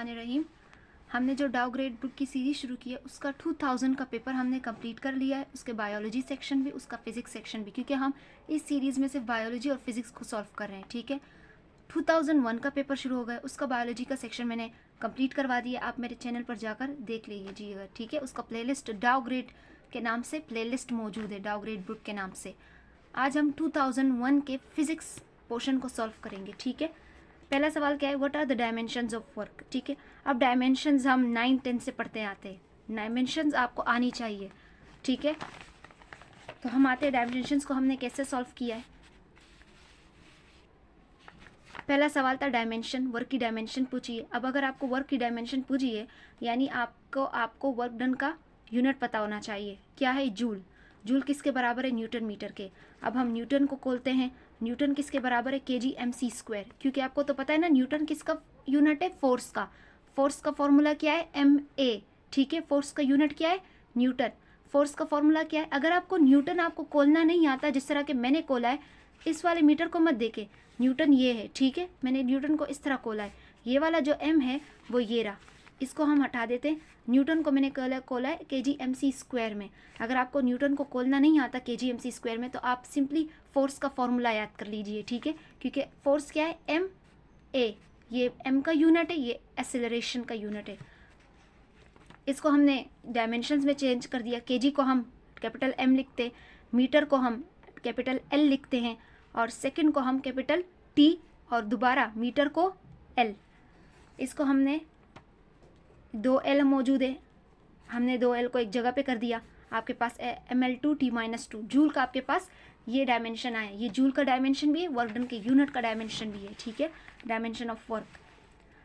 रहीम, हमने जो डाउ ग्रेड बुक की सीरीज शुरू की है उसका 2000 का पेपर हमने कंप्लीट कर लिया है। उसके बायोलॉजी सेक्शन भी, उसका फिजिक्स सेक्शन भी, क्योंकि हम इस सीरीज़ में सिर्फ बायोलॉजी और फिजिक्स को सॉल्व कर रहे हैं। ठीक है, 2001 का पेपर शुरू हो गया, उसका बायोलॉजी का सेक्शन मैंने कंप्लीट करवा दिया। आप मेरे चैनल पर जाकर देख लीजिएगा। ठीक है, उसका प्लेलिस्ट डाउ ग्रेड के नाम से प्लेलिस्ट मौजूद है, डाउ ग्रेड बुक के नाम से। आज हम 2001 के फिजिक्स पोर्शन को सॉल्व करेंगे। ठीक है, पहला सवाल क्या है, what are the dimensions of work. ठीक है, अब डायमेंशंस हम 9-10 से पढ़ते आते हैं, डायमेंशंस आपको आनी चाहिए। ठीक है, तो हम आते हैं डायमेंशंस को हमने कैसे सॉल्व किया है। पहला सवाल था डायमेंशन, वर्क की डायमेंशन पूछिए। अब अगर आपको वर्क की डायमेंशन पूछिए यानी आपको वर्क डन का यूनिट पता होना चाहिए। क्या है, जूल। जूल किसके बराबर है, न्यूटन मीटर के। अब हम न्यूटन को खोलते हैं, न्यूटन किसके बराबर है, kg/m², क्योंकि आपको तो पता है ना न्यूटन किसका यूनिट है, फोर्स का। फोर्स का फॉर्मूला क्या है, ma। ठीक है, फोर्स का यूनिट क्या है, न्यूटन। फोर्स का फॉर्मूला क्या है। अगर आपको न्यूटन आपको खोलना नहीं आता, जिस तरह के मैंने खोला है, इस वाले मीटर को मत देखे, न्यूटन ये है। ठीक है, मैंने न्यूटन को इस तरह खोला है, ये वाला जो m है वो ये रहा, इसको हम हटा देते हैं। न्यूटन को मैंने खोला है kg/m² में। अगर आपको न्यूटन को खोलना नहीं आता kg/m² में, तो आप सिंपली फोर्स का फॉर्मूला याद कर लीजिए। ठीक है, क्योंकि फोर्स क्या है, ma, ये m का यूनिट है, ये एक्सेलरेशन का यूनिट है। इसको हमने डायमेंशंस में चेंज कर दिया, kg को हम कैपिटल M लिखते, मीटर को हम कैपिटल L लिखते हैं, और सेकंड को हम कैपिटल T, और दोबारा मीटर को L। इसको हमने 2L मौजूद है, हमने 2L को एक जगह पे कर दिया। आपके पास ml2t-2 जूल का आपके पास ये डायमेंशन आया, ये जूल का डायमेंशन भी है, वर्क डन के यूनिट का डायमेंशन भी है। ठीक है, डायमेंशन ऑफ वर्क।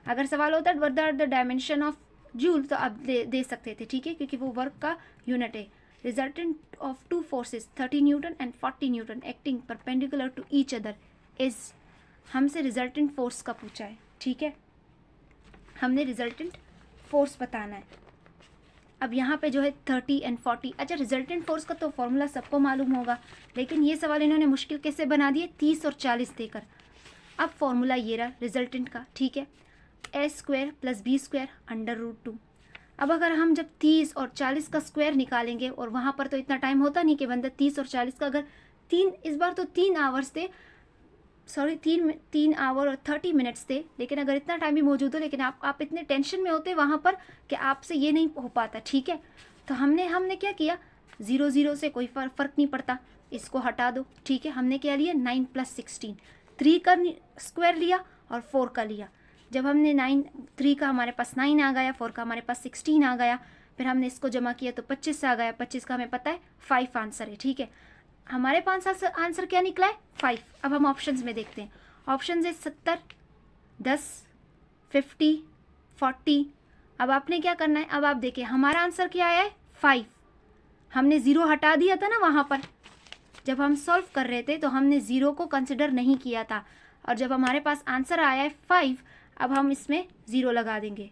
अगर सवाल होता है what are the dimension of joule, तो आप दे सकते थे। ठीक है, क्योंकि वो वर्क का यूनिट है। Resultant of two forces 30 newton and 40 newton acting perpendicular to each other is, हमसे रिजल्टेंट फोर्स का पूछा है। ठीक है, हमने रिजल्टेंट फोर्स बताना है। अब यहाँ पे जो है 30 एंड 40, अच्छा रिजल्टेंट फोर्स का तो फॉर्मूला सबको मालूम होगा, लेकिन ये सवाल इन्होंने मुश्किल कैसे बना दिए, 30 और 40 देकर। अब फॉर्मूला ये रहा रिजल्टेंट का। ठीक है, a² + b² √2। अब अगर हम जब 30 और 40 का स्क्वायर निकालेंगे, और वहाँ पर तो इतना टाइम होता नहीं कि बंदा 30 और 40 का, अगर इस बार तो 3 आवर्स थे, सॉरी 3 आवर और 30 मिनट्स थे, लेकिन अगर इतना टाइम भी मौजूद हो, लेकिन आप इतने टेंशन में होते वहाँ पर कि आपसे ये नहीं हो पाता। ठीक है, तो हमने क्या किया, 0 0 से कोई फ़र्क नहीं पड़ता, इसको हटा दो। ठीक है, हमने क्या लिया, 9 + 16, 3 का स्क्वायर लिया और 4 का लिया। जब हमने 3 का हमारे पास 9 आ गया, 4 का हमारे पास 16 आ गया, फिर हमने इसको जमा किया तो 25 आ गया। 25 का हमें पता है 5 आंसर है। ठीक है, हमारे पास आंसर क्या निकला है, 5। अब हम ऑप्शंस में देखते हैं, ऑप्शन है 70, 10, 50, 40। अब आपने क्या करना है, अब आप देखिए हमारा आंसर क्या आया है, 5। हमने 0 हटा दिया था ना वहाँ पर, जब हम सॉल्व कर रहे थे तो हमने 0 को कंसिडर नहीं किया था, और जब हमारे पास आंसर आया है 5, अब हम इसमें 0 लगा देंगे।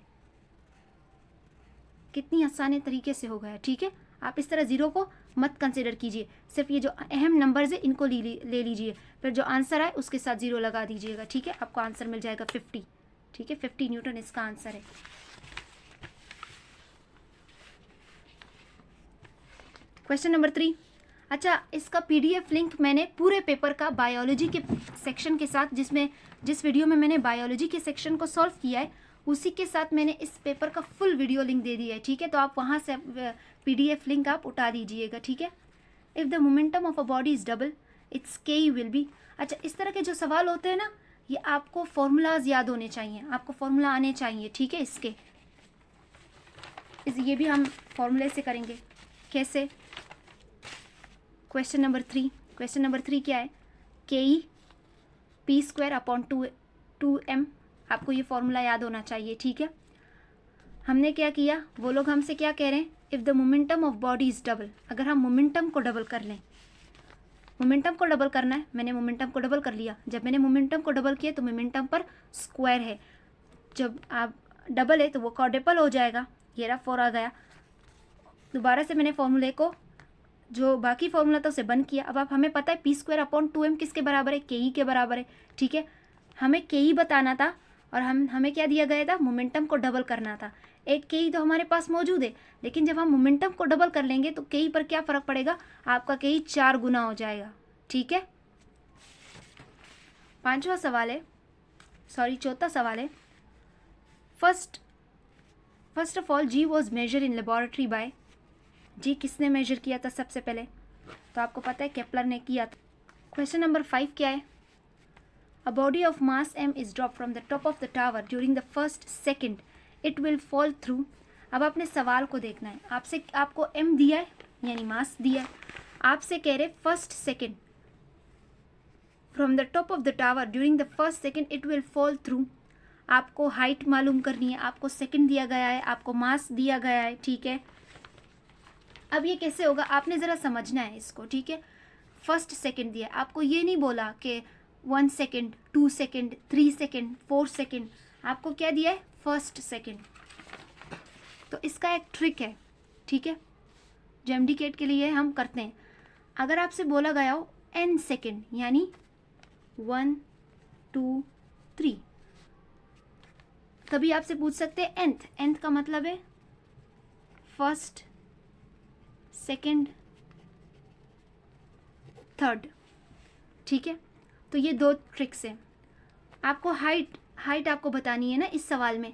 कितनी आसानी तरीके से हो गया। ठीक है, आप इस तरह 0 को मत कंसिडर कीजिए, सिर्फ ये जो अहम नंबर्स है इनको ले लीजिए, फिर जो आंसर आए उसके साथ 0 लगा दीजिएगा। ठीक है, आपको आंसर मिल जाएगा 50। ठीक है, 50 न्यूटन इसका आंसर है। क्वेश्चन नंबर 3, अच्छा इसका PDF लिंक मैंने पूरे पेपर का बायोलॉजी के सेक्शन के साथ, जिस वीडियो में मैंने बायोलॉजी के सेक्शन को सॉल्व किया है, उसी के साथ मैंने इस पेपर का फुल वीडियो लिंक दे दिया है। ठीक है, तो आप वहाँ से PDF लिंक आप उठा दीजिएगा। ठीक है, if the momentum of a body is double it's के विल बी। अच्छा, इस तरह के जो सवाल होते हैं ना, ये आपको फॉर्मूलाज याद होने चाहिए, आपको फॉर्मूला आने चाहिए। ठीक है, ये भी हम फॉर्मूले से करेंगे। कैसे, क्वेश्चन नंबर 3 क्या है, ke p² / 2m। आपको ये फॉर्मूला याद होना चाहिए। ठीक है, हमने क्या किया, वो लोग हमसे क्या कह रहे हैं, if the momentum of body is double. अगर हम मोमेंटम को डबल कर लें, मोमेंटम को डबल करना है, मैंने मोमेंटम को डबल कर लिया। जब मैंने मोमेंटम को डबल किया तो मोमेंटम पर स्क्वायर है, जब आप डबल है तो वो क्वाड्रपल हो जाएगा। ये रहा 4 आ गया। दोबारा से मैंने फॉर्मूले को, जो बाकी फॉर्मूला था उसे बंद किया। अब आप हमें पता है p² / 2m किसके बराबर है, ke के बराबर है। ठीक है, हमें ke बताना था, और हमें क्या दिया गया था, मोमेंटम को डबल करना था। एक के ई तो हमारे पास मौजूद है, लेकिन जब हम मोमेंटम को डबल कर लेंगे तो के ई पर क्या फ़र्क पड़ेगा, आपका के ई 4 गुना हो जाएगा। ठीक है, चौथा सवाल है, first of all G was measure in laboratory by, G किसने मेजर किया था सबसे पहले, तो आपको पता है केपलर ने किया था। क्वेश्चन नंबर 5 क्या है, a body of mass m is drop from the top of the tower during the first second, it will fall through. अब आपने सवाल को देखना है, आपको m दिया है यानी मास दिया है, आपसे कह रहे first second from the top of the tower during the first second it will fall through. आपको हाइट मालूम करनी है, आपको सेकेंड दिया गया है, आपको मास दिया गया है। ठीक है, अब ये कैसे होगा, आपने ज़रा समझना है इसको। ठीक है, फर्स्ट सेकेंड दिया, आपको ये नहीं बोला कि 1 सेकेंड, 2 सेकेंड, 3 सेकेंड, 4 सेकेंड, आपको क्या दिया है, फर्स्ट सेकेंड। तो इसका एक ट्रिक है, ठीक है, जो एमडीकेट के लिए हम करते हैं। अगर आपसे बोला गया हो n सेकेंड यानी 1 2 3, कभी आपसे पूछ सकते हैं nth का मतलब है फर्स्ट सेकेंड थर्ड। ठीक है, तो ये 2 ट्रिक्स हैं। आपको हाइट आपको बतानी है ना इस सवाल में,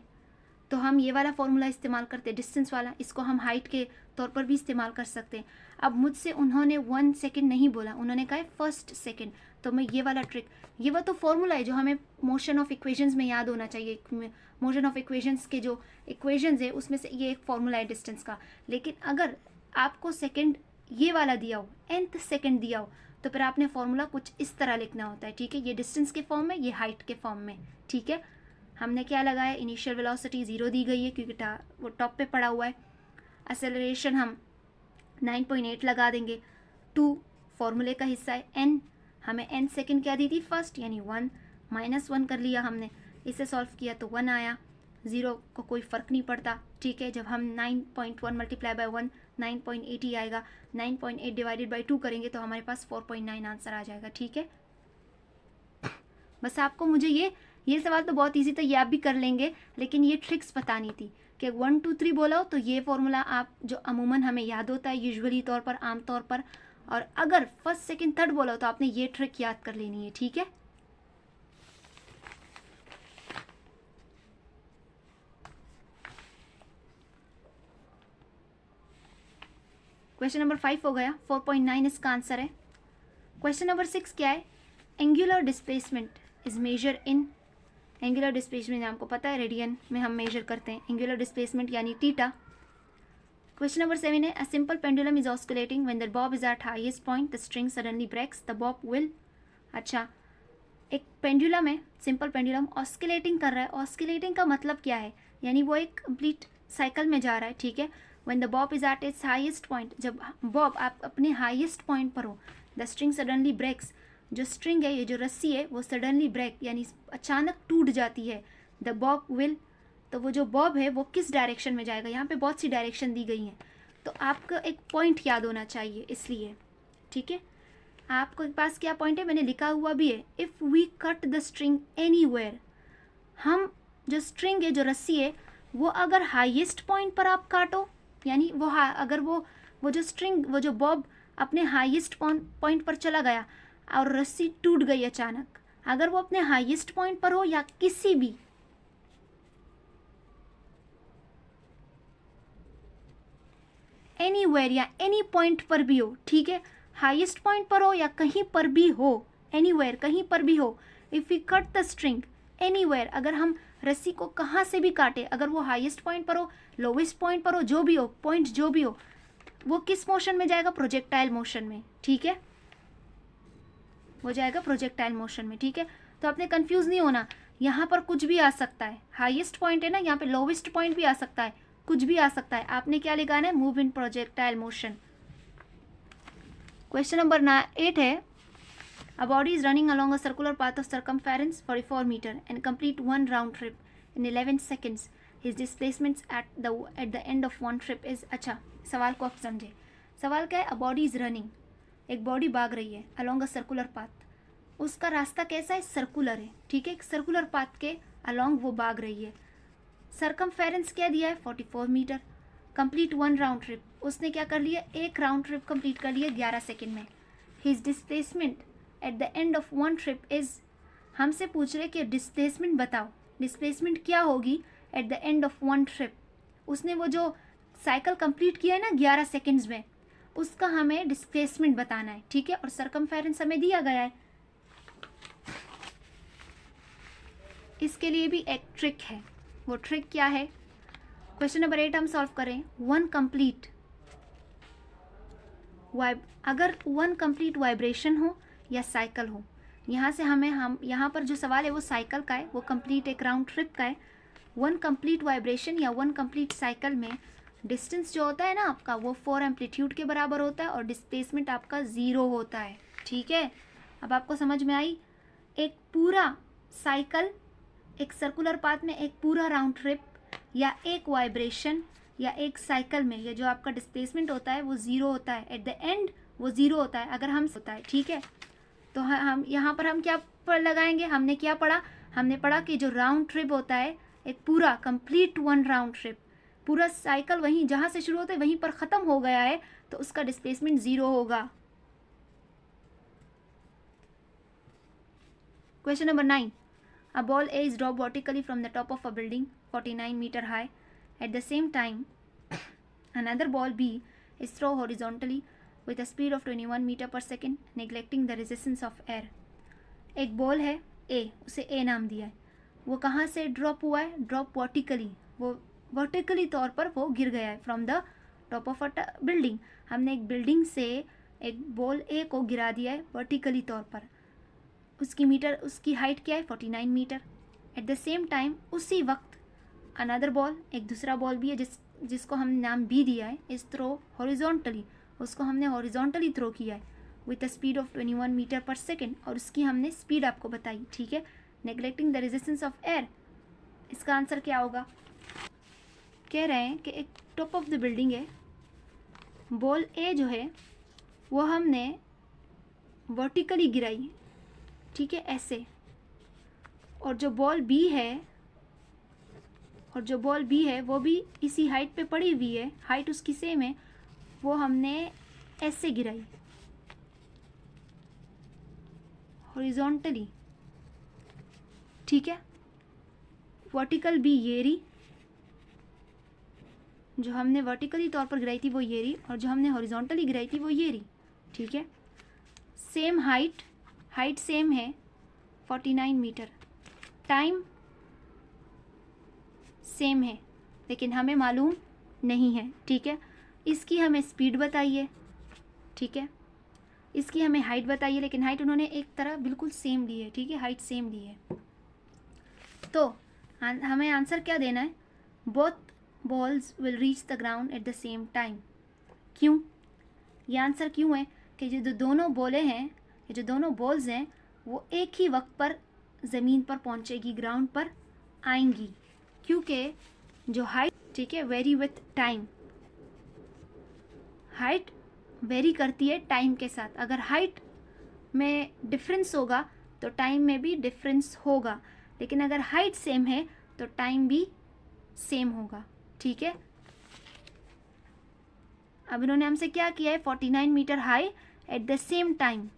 तो हम ये वाला फॉर्मूला इस्तेमाल करते हैं, डिस्टेंस वाला, इसको हम हाइट के तौर पर भी इस्तेमाल कर सकते हैं। अब मुझसे उन्होंने 1 सेकेंड नहीं बोला, उन्होंने कहा है फर्स्ट सेकेंड, तो मैं ये वाला ट्रिक, ये वो तो फॉर्मूला है जो हमें मोशन ऑफ इक्वेशंस में याद होना चाहिए। मोशन ऑफ इक्वेशंस के जो इक्वेशंस है उसमें से ये एक फॉर्मूला है डिस्टेंस का। लेकिन अगर आपको सेकेंड ये वाला दिया हो, nth सेकेंड दिया हो, तो फिर आपने फॉर्मूला कुछ इस तरह लिखना होता है। ठीक है, ये डिस्टेंस के फॉर्म में, ये हाइट के फॉर्म में। ठीक है, हमने क्या लगाया, इनिशियल वेलोसिटी 0 दी गई है क्योंकि वो टॉप पे पड़ा हुआ है। एक्सेलरेशन हम 9.8 लगा देंगे, 2 फॉर्मूले का हिस्सा है, n हमें n सेकेंड क्या दी थी, फर्स्ट यानी 1, -1 कर लिया हमने, इसे सॉल्व किया तो 1 आया, 0 को कोई फ़र्क नहीं पड़ता। ठीक है, जब हम 9.1 मल्टीप्लाई बाय 1 9.8 ही आएगा, 9.8 डिवाइडेड बाय 2 करेंगे तो हमारे पास 4.9 आंसर आ जाएगा। ठीक है, बस आपको मुझे ये सवाल तो बहुत इजी था, ये आप भी कर लेंगे, लेकिन ये ट्रिक्स बतानी थी कि 1 2 3 बोला हो तो ये फॉर्मूला आप जो अमूमन हमें याद होता है यूजुअली तौर पर, आम तौर पर, और अगर फर्स्ट सेकंड थर्ड बोला हो तो आपने ये ट्रिक याद कर लेनी है। ठीक है, क्वेश्चन नंबर 5 हो गया, 4.9 इसका आंसर है। क्वेश्चन नंबर 6 क्या है, angular displacement is measure in, angular displacement आपको पता है रेडियन में हम मेजर करते हैं, एंगुलर डिस्प्लेसमेंट यानी थीटा। क्वेश्चन नंबर 7 है, a simple pendulum is oscillating when the bob is at highest point, the string suddenly breaks, the bob will. अच्छा, एक पेंडुलम है, सिंपल पेंडुलम ऑस्कुलेटिंग कर रहा है। ऑस्कुलेटिंग का मतलब क्या है, यानी वो एक कंप्लीट साइकिल में जा रहा है। ठीक है, when the bob is at its highest point, जब बॉब आप अपने हाईएस्ट पॉइंट पर हो, द स्ट्रिंग सडनली ब्रेक्स, जो स्ट्रिंग है, ये जो रस्सी है वो सडनली ब्रेक यानी अचानक टूट जाती है, द बॉब विल, तो वो जो बॉब है वो किस डायरेक्शन में जाएगा, यहाँ पे बहुत सी डायरेक्शन दी गई हैं, तो आपका एक पॉइंट याद होना चाहिए इसलिए। ठीक है, आपके पास क्या पॉइंट है, मैंने लिखा हुआ भी है, if we cut the string anywhere, हम जो स्ट्रिंग है, जो रस्सी है, वो अगर हाईएस्ट पॉइंट पर आप काटो, यानी वो अगर वो जो स्ट्रिंग, वो जो बॉब अपने हाईएस्ट पॉइंट पर चला गया और रस्सी टूट गई अचानक, अगर वो अपने हाईएस्ट पॉइंट पर हो या किसी भी एनीवेयर या एनी पॉइंट पर भी हो, ठीक है, हाईएस्ट पॉइंट पर हो या कहीं पर भी हो, एनीवेयर कहीं पर भी हो, if we cut the string anywhere, अगर हम रस्सी को कहाँ से भी काटे, अगर वो हाईएस्ट पॉइंट पर हो, लोवेस्ट पॉइंट पर हो, जो भी हो पॉइंट, जो भी हो, वो किस मोशन में जाएगा, प्रोजेक्टाइल मोशन में। ठीक है, वो जाएगा प्रोजेक्टाइल मोशन में। ठीक है, तो आपने कंफ्यूज नहीं होना, यहाँ पर कुछ भी आ सकता है, हाईएस्ट पॉइंट है ना, यहाँ पे लोवेस्ट पॉइंट भी आ सकता है, कुछ भी आ सकता है, आपने क्या लिखाना है, move in projectile motion. Question number 8 है, a body is running along a circular path of circumference 44 metre and complete 1 round trip in 11 seconds, his displacements at the end of 1 trip is. अच्छा, सवाल को आप समझे, सवाल क्या है, a body is running, एक बॉडी भाग रही है अलोंग अ सर्कुलर पाथ, उसका रास्ता कैसा है, सर्कुलर है। ठीक है, एक सर्कुलर पाथ के अलॉन्ग वो भाग रही है। सरकमफेरेंस क्या दिया है 44 मीटर। कंप्लीट 1 राउंड ट्रिप, उसने क्या कर लिया, एक राउंड ट्रिप कंप्लीट कर लिया 11 सेकेंड में। His displacement eight the end of 1 trip is, हमसे पूछ रहे कि डिस्प्लेसमेंट बताओ, डिस्प्लेसमेंट क्या होगी eight the end of 1 trip. उसने वो जो साइकिल कंप्लीट किया है ना 11 सेकेंड्स में, उसका हमें डिस्प्लेसमेंट बताना है, ठीक है। और सरकमफेरेंस हमें दिया गया है। इसके लिए भी एक ट्रिक है, वो ट्रिक क्या है, क्वेश्चन नंबर 8 हम सॉल्व करें। वन कंप्लीट अगर 1 कंप्लीट वाइब्रेशन हो या साइकिल हो, यहाँ से हम यहाँ पर जो सवाल है वो साइकिल का है, वो कंप्लीट एक राउंड ट्रिप का है। 1 कंप्लीट वाइब्रेशन या 1 कंप्लीट साइकिल में डिस्टेंस जो होता है ना आपका, वो 4 एम्पलीट्यूड के बराबर होता है और डिस्प्लेसमेंट आपका 0 होता है, ठीक है। अब आपको समझ में आई, एक पूरा साइकिल, एक सर्कुलर पाथ में एक पूरा राउंड ट्रिप या एक वाइब्रेशन या एक साइकिल में ये जो आपका डिस्प्लेसमेंट होता है वो 0 होता है, एट द एंड वो 0 होता है अगर हम होता है, ठीक है। तो हम यहाँ पर हम क्या लगाएंगे, हमने क्या पढ़ा, हमने पढ़ा कि जो राउंड ट्रिप होता है एक पूरा कंप्लीट 1 राउंड ट्रिप, पूरा साइकिल वहीं जहाँ से शुरू होता है वहीं पर ख़त्म हो गया है, तो उसका डिस्प्लेसमेंट 0 होगा। Question number 9, a ball A is dropped vertically from the top of a building 49 meter high. At the same time, another ball B is thrown horizontally with a speed of 21 meter per second, neglecting the resistance of air. एक ball है A, उसे A नाम दिया है, वो कहाँ से drop हुआ है, ड्रॉप वर्टिकली, वो वर्टिकली तौर पर वो गिर गया है from the top of a building. हमने एक बिल्डिंग से एक बॉल A को गिरा दिया है वर्टिकली तौर पर, उसकी हाइट क्या है 49 metre. At the same time उसी वक्त अनदर बॉल, एक दूसरा बॉल भी है जिसको हमने नाम बी दिया है, इस थ्रो हॉरिजॉन्टली, उसको हमने हॉरिजॉन्टली थ्रो किया है with a speed of 21 metre per second, और उसकी हमने स्पीड आपको बताई, ठीक है। Neglecting the resistance of air, इसका आंसर क्या होगा, कह रहे हैं कि एक टॉप ऑफ द बिल्डिंग है, बॉल ए जो है वो हमने वर्टिकली गिराई, ठीक है, ऐसे, और जो बॉल बी है वो भी इसी हाइट पे पड़ी हुई है, हाइट उसकी सेम है, वो हमने ऐसे गिराई हॉरिजॉन्टली, ठीक है। वर्टिकल बी ये रही, जो हमने वर्टिकली तौर पर गिराई थी वो ये रही, और जो हमने हॉरिजॉन्टली गिराई थी वो ये रही, ठीक है। सेम हाइट सेम है 49 मीटर, टाइम सेम है लेकिन हमें मालूम नहीं है, ठीक है। इसकी हमें स्पीड बताइए, ठीक है, इसकी हमें हाइट बताइए, लेकिन हाइट उन्होंने एक तरह बिल्कुल सेम ली है, ठीक है, हाइट सेम ली है। तो हमें आंसर क्या देना है, both balls will reach the ground eight the same time. क्यों, ये आंसर क्यों है कि जो दोनों बॉल्स हैं वो एक ही वक्त पर ज़मीन पर पहुंचेगी, ग्राउंड पर आएंगी, क्योंकि जो हाइट, ठीक है, very with time, height very करती है टाइम के साथ। अगर हाइट में डिफरेंस होगा तो टाइम में भी डिफरेंस होगा, लेकिन अगर हाइट सेम है तो टाइम भी सेम होगा, ठीक है। अब इन्होंने हमसे क्या किया है, 49 metre high at the same time,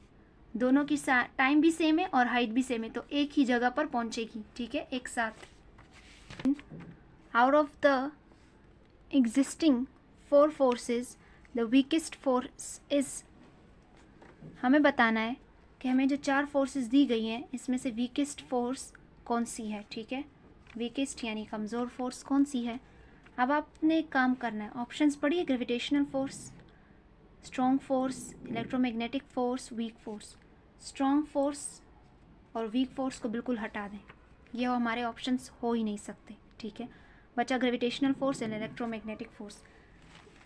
दोनों की टाइम भी सेम है और हाइट भी सेम है, तो एक ही जगह पर पहुंचेगी, ठीक है, एक साथ। Out of the existing 4 forces the weakest force is, हमें बताना है कि हमें जो 4 फोर्सेस दी गई हैं इसमें से वीकेस्ट फोर्स कौन सी है, ठीक है, वीकेस्ट यानी कमज़ोर फोर्स कौन सी है। अब आपने एक काम करना है, ऑप्शंस पढ़िए, gravitational force, strong force, electromagnetic force, weak force. Strong force और वीक फोर्स को बिल्कुल हटा दें, ये हमारे ऑप्शंस हो ही नहीं सकते, ठीक है। बचा gravitational force and electromagnetic force.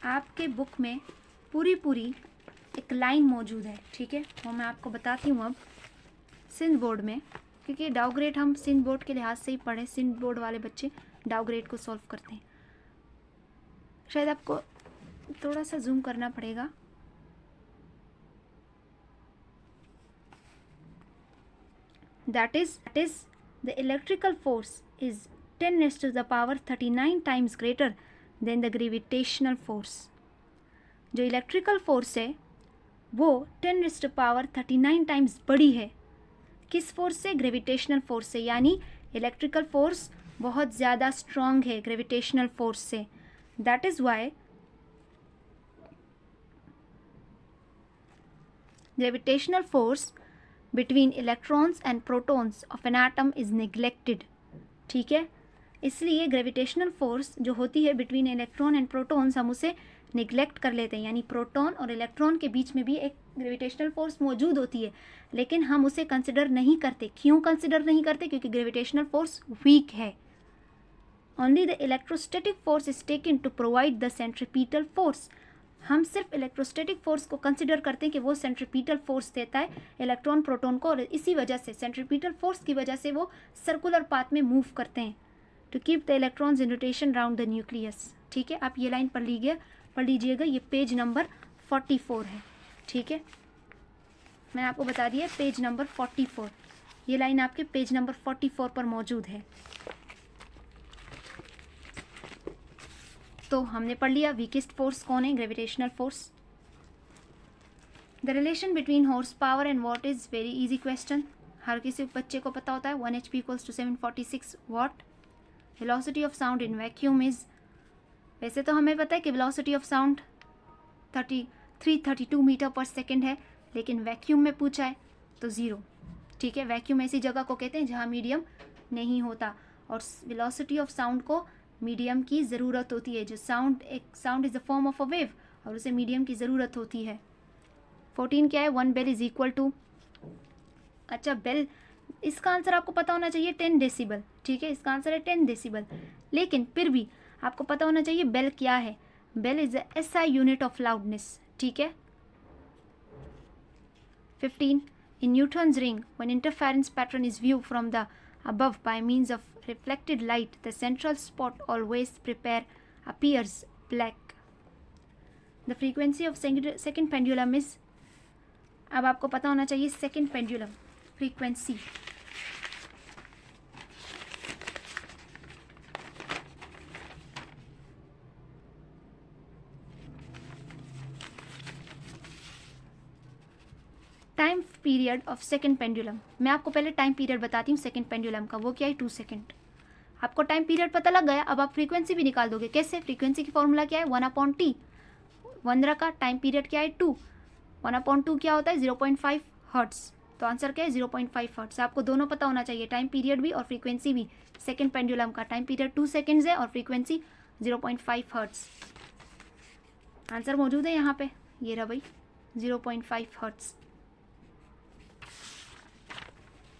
आपके बुक में पूरी एक लाइन मौजूद है, ठीक है, वो मैं आपको बताती हूँ अब सिंध बोर्ड में, क्योंकि डाउग्रेड हम सिंध बोर्ड के लिहाज से ही पढ़े, सिंध बोर्ड वाले बच्चे डाउग्रेड को सॉल्व करते हैं। शायद आपको थोड़ा सा जूम करना पड़ेगा, that is the electrical force is 10⁻39 times greater than the gravitational force. जो इलेक्ट्रिकल फोर्स है वो 10⁻39 टाइम्स बड़ी है किस फोर्स से? ग्रेविटेशनल फोर्स से। यानी इलेक्ट्रिकल फोर्स बहुत ज़्यादा स्ट्रॉन्ग है ग्रेविटेशनल फोर्स से। That is why gravitational force between electrons and protons of an atom is neglected. ठीक है, इसलिए ग्रेविटेशनल फोर्स जो होती है बिटवीन इलेक्ट्रॉन एंड प्रोटॉन्स हम उसे निगलेक्ट कर लेते हैं। यानी प्रोटॉन और इलेक्ट्रॉन के बीच में भी एक ग्रेविटेशनल फोर्स मौजूद होती है, लेकिन हम उसे कंसिडर नहीं करते। क्यों कंसिडर नहीं करते? क्योंकि ग्रेविटेशनल फोर्स वीक है। Only the electrostatic force is taken to provide the centripetal force. हम सिर्फ इलेक्ट्रोस्टैटिक फोर्स को कंसिडर करते हैं कि वो सेंट्रीपिटल फोर्स देता है इलेक्ट्रॉन प्रोटॉन को, और इसी वजह से सेंट्रीपिटल फोर्स की वजह से वो सर्कुलर पाथ में मूव करते हैं to keep the electrons in rotation round the nucleus. ठीक है, आप ये लाइन पढ़ लीजिएगा, ये पेज नंबर 44 है। ठीक है, मैं आपको बता दिया पेज नंबर 44, ये लाइन आपके पेज नंबर 44 पर मौजूद है। तो हमने पढ़ लिया वीकेस्ट फोर्स कौन है, gravitational force. The relation between horse power and watt is very easy question, हर किसी बच्चे को पता होता है। 1 HP = 746 what. Velocity of sound in vacuum is, वैसे तो हमें पता है कि velocity of sound 332 metre per second है, लेकिन वैक्यूम में पूछा है तो 0। ठीक है, वैक्यूम ऐसी जगह को कहते हैं जहाँ मीडियम नहीं होता, और वेलोसिटी ऑफ साउंड को मीडियम की ज़रूरत होती है। जो sound is the form of a wave, और उसे मीडियम की ज़रूरत होती है। 14 क्या है? 1 बेल इज इक्वल टू, अच्छा बेल, इसका आंसर आपको पता होना चाहिए 10 डेसिबल। ठीक है, इसका आंसर है 10 डेसिबल, लेकिन फिर भी आपको पता होना चाहिए बेल क्या है। Bel is the SI unit of loudness. ठीक है। 15 in Newton's ring, when interference pattern is viewed from the above by means of reflected light, the central spot always appears black. The frequency of second pendulum is, अब आपको पता होना चाहिए second pendulum frequency. Time period of second pendulum, मैं आपको पहले time period बताती हूँ सेकंड पेंडुलम का, वो क्या है 2 सेकंड। आपको टाइम पीरियड पता लग गया, अब आप फ्रीक्वेंसी भी निकाल दोगे। कैसे? फ्रीक्वेंसी की फॉर्मूला क्या है? 1/t। 1 का टाइम पीरियड क्या है? 2। 1/2 क्या होता है? 0.5 हर्ट्स। तो आंसर क्या है? 0.5 हर्ट्स। आपको दोनों पता होना चाहिए, टाइम पीरियड भी और फ्रीक्वेंसी भी। सेकंड पेंडुलम का टाइम पीरियड 2 सेकेंड्स है और फ्रीक्वेंसी 0.5 हर्ट्स। आंसर मौजूद है यहाँ पे, ये रहा भाई 0.5 hertz.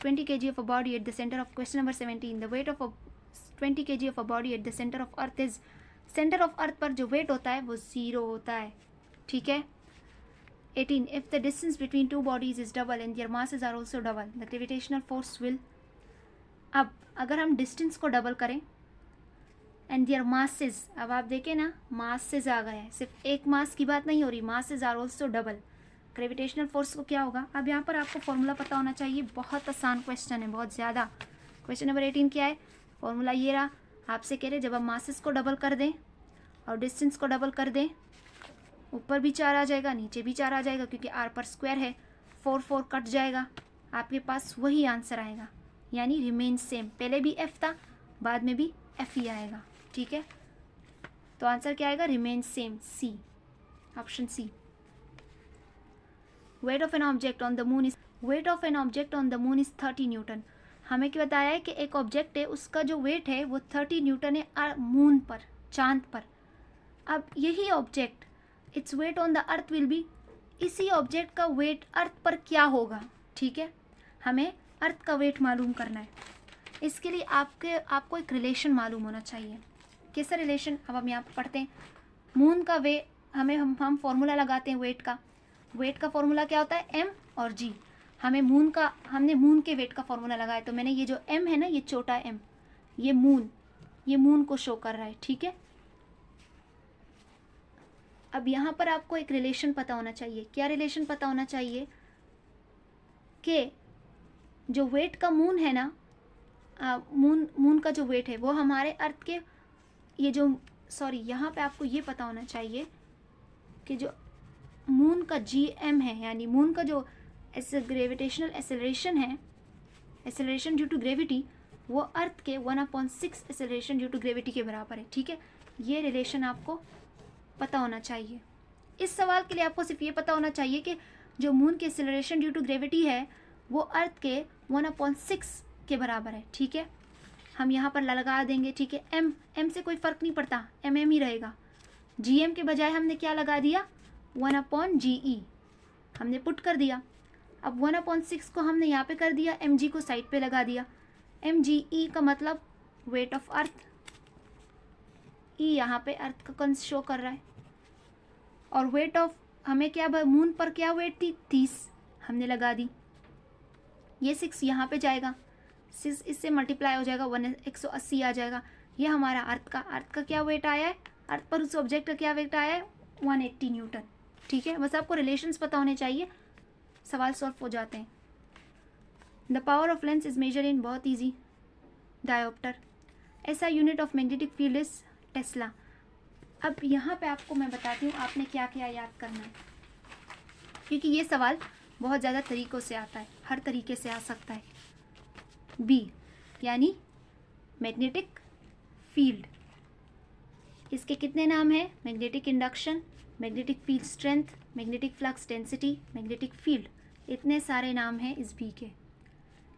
20 kg of a body at the center of question number 17. The weight of a 20 kg of a body at the center of earth is, center of earth पर जो weight होता है वो 0 होता है। ठीक है। 18. If the distance between two bodies is double and their masses are also double, the gravitational force will, अब अगर हम distance को डबल करें and their masses, अब आप देखें ना masses आ गया है, सिर्फ एक मास की बात नहीं हो रही, masses are also double, gravitational force को क्या होगा। अब यहाँ पर आपको फॉर्मूला पता होना चाहिए, बहुत आसान क्वेश्चन है, बहुत ज़्यादा। क्वेश्चन नंबर 18 क्या है? फॉर्मूला ये रहा, आपसे कह रहे जब आप मासेस को डबल कर दें और डिस्टेंस को डबल कर दें, ऊपर भी 4 आ जाएगा, नीचे भी 4 आ जाएगा, क्योंकि r पर स्क्वायर है, 4 कट जाएगा, आपके पास वही आंसर आएगा, यानी रिमेन सेम। पहले भी f था, बाद में भी f ही आएगा। ठीक है, तो आंसर क्या आएगा? Remain same, C, option C. Weight of an object on the moon is, weight of an object on the moon is 30 newton. हमें क्या बताया है कि एक ऑब्जेक्ट है, उसका जो वेट है वो 30 न्यूटन है मून पर, चांद पर। अब यही object, its weight on the earth will be, इसी ऑब्जेक्ट का वेट अर्थ पर क्या होगा। ठीक है, हमें अर्थ का वेट मालूम करना है, इसके लिए आपको एक रिलेशन मालूम होना चाहिए। कैसा रिलेशन? अब हम यहाँ पढ़ते हैं, मून का वेट, हम फॉर्मूला लगाते हैं वेट का। वेट का फॉर्मूला क्या होता है? m और g। हमने मून के वेट का फॉर्मूला लगाया, तो मैंने ये जो m है ना, ये छोटा m, ये मून को शो कर रहा है। ठीक है, अब यहाँ पर आपको एक रिलेशन पता होना चाहिए। क्या रिलेशन पता होना चाहिए? कि जो वेट का मून है ना, मून का जो वेट है वो हमारे अर्थ के ये जो यहाँ पे आपको ये पता होना चाहिए कि जो मून का GM है, यानी मून का जो ग्रेविटेशनल एक्सेलरेशन है, एक्सेलरेशन ड्यू टू ग्रेविटी, वो अर्थ के 1/6 एक्सेलरेशन ड्यू टू ग्रेविटी के बराबर है। ठीक है, ये रिलेशन आपको पता होना चाहिए। इस सवाल के लिए आपको सिर्फ ये पता होना चाहिए कि जो मून की एक्सेलरेशन ड्यू टू ग्रेविटी है वो अर्थ के 1/6 के बराबर है। ठीक है, हम यहाँ पर लगा देंगे। ठीक है, एम से कोई फ़र्क नहीं पड़ता, एम ही रहेगा। GM के बजाय हमने क्या लगा दिया, 1/GE हमने पुट कर दिया। अब 1/6 को हमने यहाँ पे कर दिया, mg को साइड पे लगा दिया। mge का मतलब वेट ऑफ अर्थ, ई यहाँ पे अर्थ का कंस शो कर रहा है, और वेट ऑफ हमें क्या, मून पर क्या वेट थी, 30 हमने लगा दी। ये 6 यहाँ पे जाएगा, 6 इससे मल्टीप्लाई हो जाएगा, 180 आ जाएगा। ये हमारा अर्थ का क्या वेट आया है, अर्थ पर उस ऑब्जेक्ट का क्या वेट आया है, 180 न्यूटन। ठीक है, बस आपको रिलेशंस पता होने चाहिए, सवाल सॉल्व हो जाते हैं। The power of lens is measure in, बहुत ईजी, डायोप्टर। ऐसा unit of magnetic field is tesla. अब यहाँ पे आपको मैं बताती हूँ आपने क्या क्या याद करना है, क्योंकि ये सवाल बहुत ज़्यादा तरीक़ों से आता है, हर तरीके से आ सकता है। बी यानी मैग्नेटिक फील्ड, इसके कितने नाम हैं, magnetic induction, magnetic field strength, magnetic flux density, magnetic field, इतने सारे नाम हैं इस बी के।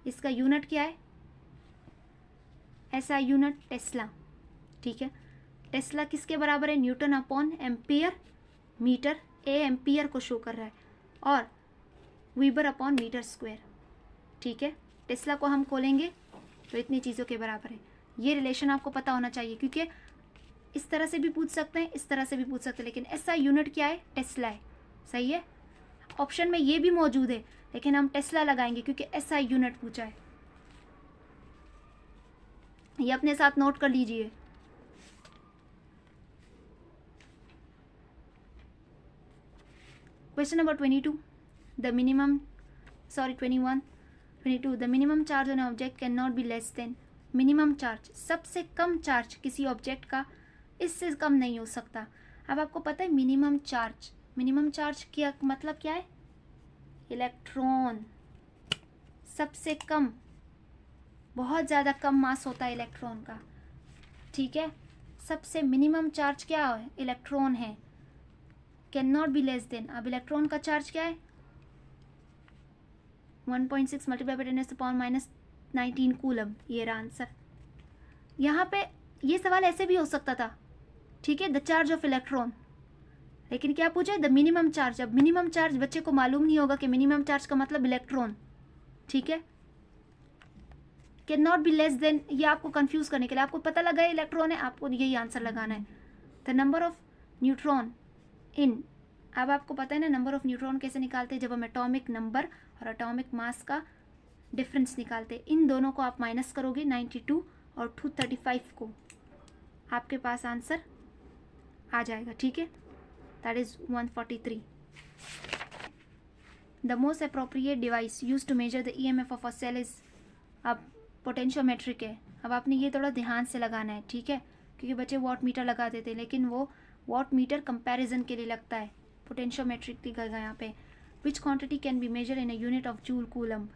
इसका यूनिट क्या है, ऐसा यूनिट टेस्ला। ठीक है, टेस्ला किसके बराबर है, newton upon ampere metre, A ampere को शो कर रहा है, और वीबर अपॉन मीटर स्क्वायर। ठीक है, टेस्ला को हम खोलेंगे तो इतनी चीज़ों के बराबर है। ये रिलेशन आपको पता होना चाहिए, क्योंकि इस तरह से भी पूछ सकते हैं, इस तरह से भी पूछ सकते हैं, लेकिन ऐसा यूनिट क्या है, टेस्ला है। सही है, ऑप्शन में ये भी मौजूद है, लेकिन हम टेस्ला लगाएंगे क्योंकि ऐसा यूनिट पूछा है। ये अपने साथ नोट कर लीजिए। Question number 22, the minimum 21 22, the minimum charge on object can not be less than. Minimum charge, सबसे कम चार्ज किसी ऑब्जेक्ट का इससे कम नहीं हो सकता। अब आपको पता है मिनिमम चार्ज क्या मतलब क्या है, इलेक्ट्रॉन। सबसे कम, बहुत ज़्यादा कम मास होता है इलेक्ट्रॉन का। ठीक है, सबसे मिनिमम चार्ज क्या है, इलेक्ट्रॉन है। Can not be less than, अब इलेक्ट्रॉन का चार्ज क्या है, 1.6 मल्टीप्लाई बाय 10⁻⁻19 कूलम। ये रहा आंसर। यहाँ पे ये सवाल ऐसे भी हो सकता था। ठीक है, द चार्ज ऑफ इलेक्ट्रॉन, लेकिन क्या पूछा है, द मिनिमम चार्ज। अब मिनिमम चार्ज बच्चे को मालूम नहीं होगा कि मिनिमम चार्ज का मतलब इलेक्ट्रॉन। ठीक है, can not be less than, ये आपको कंफ्यूज करने के लिए, आपको पता लगा है इलेक्ट्रॉन है, आपको यही आंसर लगाना है। द नंबर ऑफ न्यूट्रॉन इन, अब आपको पता है ना नंबर ऑफ न्यूट्रॉन कैसे निकालते हैं, जब हम एटॉमिक नंबर और एटॉमिक मास का डिफरेंस निकालते हैं। इन दोनों को आप माइनस करोगे, 92 और 235 को, आपके पास आंसर आ जाएगा। ठीक है, that is 143। The most appropriate device use to measure the EMF of a cell is, अब पोटेंशियोमेट्रिक है। अब आपने ये थोड़ा ध्यान से लगाना है। ठीक है, क्योंकि बच्चे वॉट मीटर लगा देते हैं, लेकिन वो वॉट मीटर कंपैरिजन के लिए लगता है, पोटेंशियोमेट्रिक दिखेगा यहाँ पे। Which quantity can be measure in a unit of joule coulomb.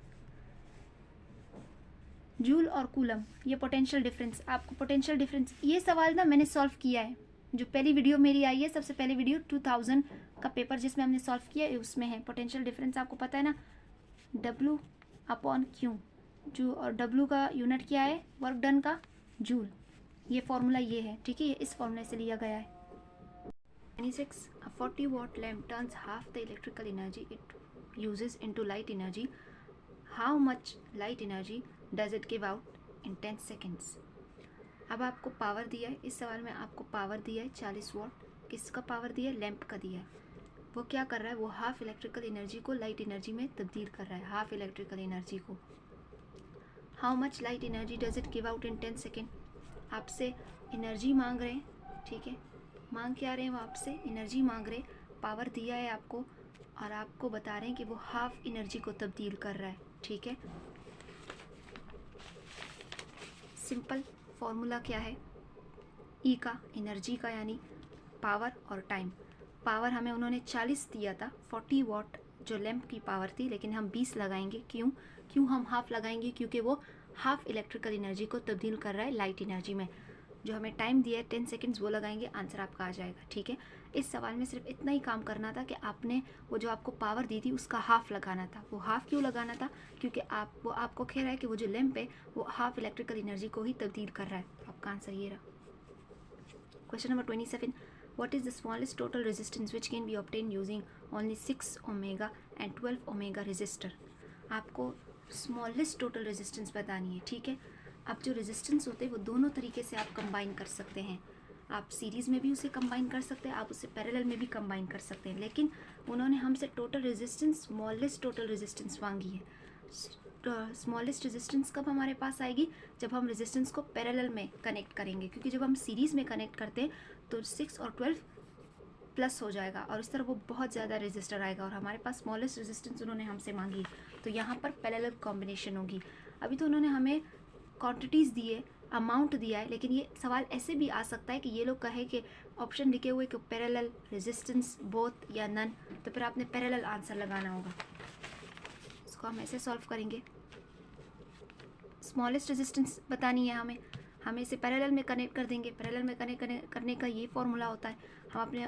Joule और कूलम, ये पोटेंशियल डिफरेंस, आपको पोटेंशियल डिफरेंस, ये सवाल ना मैंने सॉल्व किया है, जो पहली वीडियो मेरी आई है, सबसे पहली वीडियो 2000 का पेपर जिसमें हमने सॉल्व किया है, उसमें है पोटेंशियल डिफरेंस। आपको पता है ना, W/Q, जो, और W का यूनिट क्या है, वर्क डन का, जूल। ये फॉर्मूला ये है। ठीक है, ये इस फॉर्मूला से लिया गया है। 26, a 40 watt lamp turns half the electrical energy it uses into light energy. How much light energy does it give out in 10 seconds? अब आपको पावर दिया है, इस सवाल में आपको पावर दिया है 40 वाट। किसका पावर दिया है, लैंप का दिया है। वो क्या कर रहा है, वो हाफ इलेक्ट्रिकल एनर्जी को लाइट एनर्जी में तब्दील कर रहा है, हाफ इलेक्ट्रिकल एनर्जी को। How much light energy does it give out in 10 second. आपसे एनर्जी मांग रहे हैं। ठीक है, मांग क्या रहे हैं, वो आपसे एनर्जी मांग रहे, पावर दिया है आपको, और आपको बता रहे हैं कि वो हाफ एनर्जी को तब्दील कर रहा है। ठीक है, सिंपल फॉर्मूला क्या है, ई का, एनर्जी का यानी पावर और टाइम। पावर हमें उन्होंने 40 दिया था, 40 वॉट जो लैंप की पावर थी, लेकिन हम 20 लगाएंगे। क्यों हम हाफ लगाएंगे? क्योंकि वो हाफ इलेक्ट्रिकल एनर्जी को तब्दील कर रहा है लाइट एनर्जी में। जो हमें टाइम दिया है 10 सेकेंड्स, वो लगाएंगे, आंसर आपका आ जाएगा। ठीक है, इस सवाल में सिर्फ इतना ही काम करना था कि आपने वो जो आपको पावर दी थी उसका हाफ लगाना था। वो हाफ क्यों लगाना था? क्योंकि वो आपको कह रहा है कि वो जो लैंप है वो हाफ इलेक्ट्रिकल एनर्जी को ही तब्दील कर रहा है। आपका आंसर ये रहा। Question number 27, what is the smallest total resistance which can be obtained using only 6 omega and 12 omega resistor? आपको स्मॉलेस्ट टोटल रेजिस्टेंस बतानी है। ठीक है, अब जो रेजिस्टेंस होते हैं वो दोनों तरीके से आप कंबाइन कर सकते हैं। आप सीरीज़ में भी उसे कंबाइन कर सकते हैं, आप उसे पैरेलल में भी कंबाइन कर सकते हैं, लेकिन उन्होंने हमसे total resistance, smallest total resistance मांगी है। स्मॉलेस्ट रेजिस्टेंस कब हमारे पास आएगी? जब हम रेजिस्टेंस को पैरेलल में कनेक्ट करेंगे, क्योंकि जब हम सीरीज़ में कनेक्ट करते हैं तो 6 और 12 प्लस हो जाएगा और इस तरह वो बहुत ज़्यादा रेजिस्टर आएगा, और हमारे पास स्मॉलेस्ट रेजिस्टेंस उन्होंने हमसे मांगी, तो यहाँ पर पैरेलल कॉम्बिनेशन होगी। अभी तो उन्होंने हमें क्वांटिटीज़ दी है, अमाउंट दिया है, लेकिन ये सवाल ऐसे भी आ सकता है कि ये लोग कहे कि ऑप्शन लिखे हुए कि पैरेलल, रेजिस्टेंस, बोथ या नन, तो फिर आपने पैरेलल आंसर लगाना होगा। इसको हम ऐसे सॉल्व करेंगे। स्मॉलेस्ट रेजिस्टेंस बतानी है हमें इसे पैरेलल में कनेक्ट कर देंगे। पैरेलल में कनेक्ट करने का ये फॉर्मूला होता है। हम अपने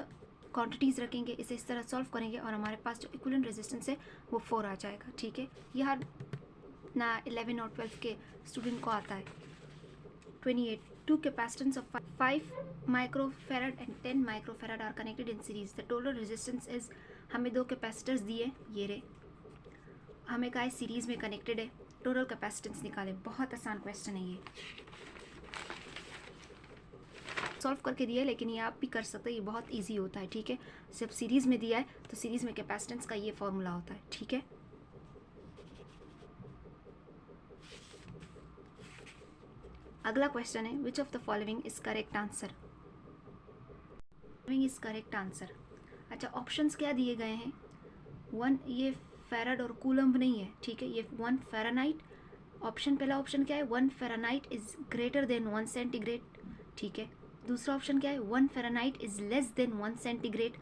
क्वांटिटीज़ रखेंगे, इसे इस तरह सॉल्व करेंगे और हमारे पास जो इक्विवेलेंट रेजिस्टेंस है वो 4 आ जाएगा। ठीक है, ये हर ना 11 और 12 के स्टूडेंट को आता है। 28, 2 capacitance of 5 microfarad and 10 microfarad are connected in series. The total resistance is, हमें 2 कैपेसिटर्स दिए, ये रे, हमें कहा है सीरीज़ में कनेक्टेड है, टोटल कैपेसिटेंस निकाले। बहुत आसान क्वेश्चन है ये, सॉल्व करके दिया है, लेकिन ये आप भी कर सकते हैं, ये बहुत इजी होता है। ठीक है, जब सीरीज़ में दिया है तो सीरीज़ में कैपेसिटेंस का ये फॉर्मूला होता है। ठीक है, अगला क्वेश्चन है, which of the following is correct answer? Is correct answer. अच्छा, ऑप्शंस क्या दिए गए हैं? 1, ये फैराड और कूलम्ब नहीं है। ठीक है, ये 1 फ़ारेनहाइट। ऑप्शन, पहला ऑप्शन क्या है? 1 Fahrenheit is greater than 1 centigrade. ठीक है, दूसरा ऑप्शन क्या है? 1 Fahrenheit is less than 1 centigrade.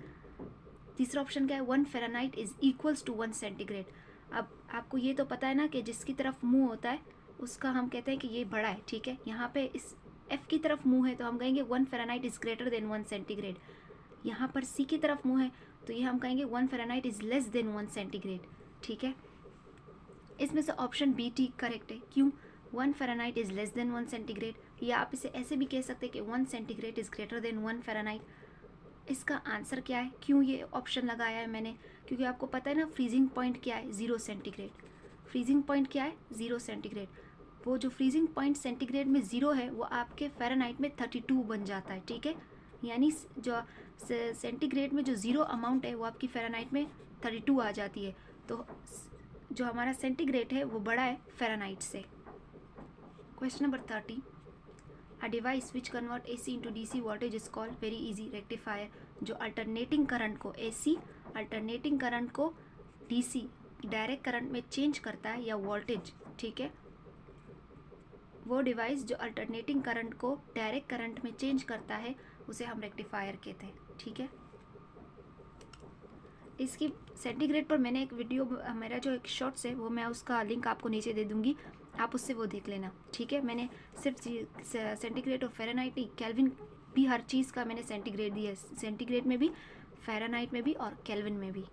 तीसरा ऑप्शन क्या है? 1 Fahrenheit is equals to 1 centigrade. अब आपको ये तो पता है ना कि जिसकी तरफ मुंह होता है उसका हम कहते हैं कि ये बड़ा है। ठीक है, यहाँ पे इस F की तरफ मुंह है तो हम कहेंगे 1 Fahrenheit is greater than 1 centigrade. यहाँ पर C की तरफ मुंह है तो ये हम कहेंगे 1 Fahrenheit is less than 1 centigrade. ठीक है, इसमें से ऑप्शन बी टी करेक्ट है। क्यों? 1 Fahrenheit is less than 1 centigrade, या आप इसे ऐसे भी कह सकते हैं कि 1 centigrade is greater than 1 Fahrenheit. इसका आंसर क्या है? क्यों ये ऑप्शन लगाया है मैंने? क्योंकि आपको पता है ना फ्रीजिंग पॉइंट क्या है? 0 सेंटीग्रेड। फ्रीजिंग पॉइंट क्या है? 0 सेंटीग्रेड। वो जो फ्रीजिंग पॉइंट सेंटीग्रेड में 0 है वो आपके फ़ारेनहाइट में 32 बन जाता है। ठीक है, यानी जो सेंटीग्रेड में जो 0 अमाउंट है वो आपकी फ़ारेनहाइट में 32 आ जाती है, तो जो हमारा सेंटीग्रेड है वो बड़ा है फ़ारेनहाइट से। Question number 30, a device which convert AC into DC voltage is called very easy rectifier. जो अल्टरनेटिंग करंट को AC, अल्टरनेटिंग करंट को DC डायरेक्ट करंट में चेंज करता है, या वोल्टेज, ठीक है, वो डिवाइस जो अल्टरनेटिंग करंट को डायरेक्ट करंट में चेंज करता है उसे हम रेक्टिफायर कहते हैं। ठीक है, इसकी सेंटीग्रेड पर मैंने एक वीडियो, मेरा जो एक शॉर्ट्स है वो मैं उसका लिंक आपको नीचे दे दूंगी, आप उससे वो देख लेना। ठीक है, मैंने सिर्फ सेंटीग्रेड और फ़ारेनहाइट नहीं, केल्विन भी, हर चीज़ का मैंने सेंटीग्रेड दिया है, सेंटीग्रेड में भी, फ़ारेनहाइट में भी और केल्विन में भी।